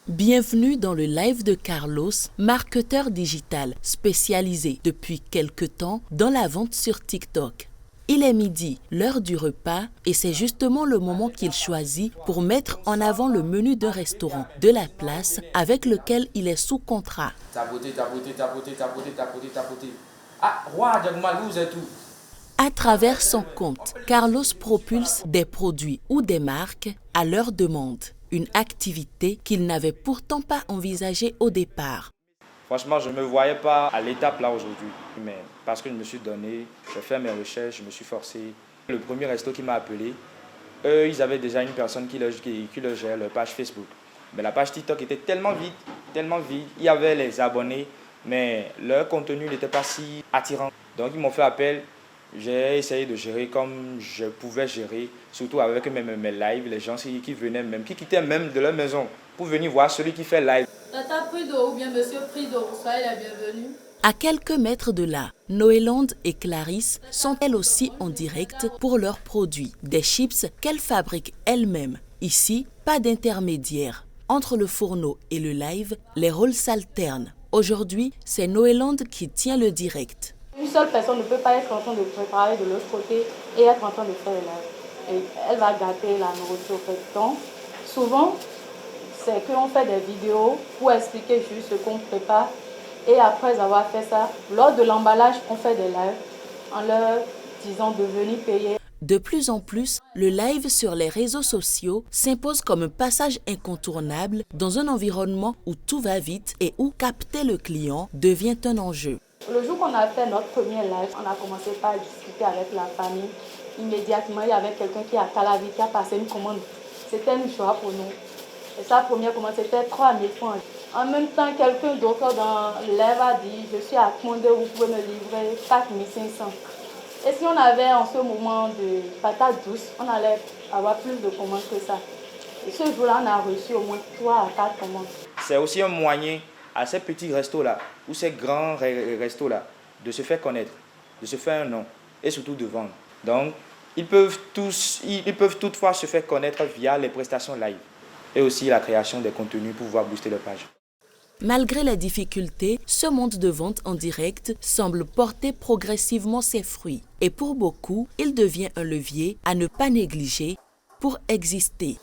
Bienvenue dans le live de Carlos, marketeur digital spécialisé depuis quelque temps dans la vente sur TikTok. Il est midi, l'heure du repas, et c'est justement le moment qu'il choisit pour mettre en avant le menu d'un restaurant de la place avec lequel il est sous contrat. Tapoter. Ah, roi, vous êtes tout. À travers son compte, Carlos propulse des produits ou des marques à leur demande. Une activité qu'il n'avait pourtant pas envisagée au départ. Franchement, je ne me voyais pas à l'étape là aujourd'hui, mais parce que je me suis donné, j'ai fait mes recherches, je me suis forcé. Le premier resto qui m'a appelé, eux, ils avaient déjà une personne qui leur gère leur page Facebook. Mais la page TikTok était tellement vide. Il y avait les abonnés, mais leur contenu n'était pas si attirant. Donc ils m'ont fait appel. J'ai essayé de gérer comme je pouvais gérer, surtout avec mes lives, les gens qui venaient même, qui quittaient même de leur maison pour venir voir celui qui fait live. Tata Prido ou bien Monsieur Prido, soyez la bienvenue. À quelques mètres de là, Noélande et Clarisse sont elles aussi en direct pour leurs produits, des chips qu'elles fabriquent elles-mêmes. Ici, pas d'intermédiaire. Entre le fourneau et le live, les rôles s'alternent. Aujourd'hui, c'est Noélande qui tient le direct. Une seule personne ne peut pas être en train de préparer de l'autre côté et être en train de faire le live. Et elle va gâter la nourriture. Donc, souvent, c'est qu'on fait des vidéos pour expliquer juste ce qu'on prépare. Et après avoir fait ça, lors de l'emballage, on fait des lives en leur disant de venir payer. De plus en plus, le live sur les réseaux sociaux s'impose comme un passage incontournable dans un environnement où tout va vite et où capter le client devient un enjeu. Le jour qu'on a fait notre premier live, on a commencé par discuter avec la famille. Immédiatement, il y avait quelqu'un qui a Calavi qui a passé une commande. C'était une joie pour nous. Et sa première commande, c'était 3000 francs. En même temps, quelqu'un d'autre dans le live a dit « Je suis à Condé, vous pouvez me livrer 4500 ». Et si on avait en ce moment de patates douces, on allait avoir plus de commandes que ça. Et ce jour-là, on a reçu au moins 3 à 4 commandes. C'est aussi un moyen à ces petits restos-là, ou ces grands restos-là, de se faire connaître, de se faire un nom, et surtout de vendre. Donc, ils peuvent toutefois se faire connaître via les prestations live, et aussi la création des contenus pour pouvoir booster leur page. Malgré les difficultés, ce monde de vente en direct semble porter progressivement ses fruits. Et pour beaucoup, il devient un levier à ne pas négliger pour exister.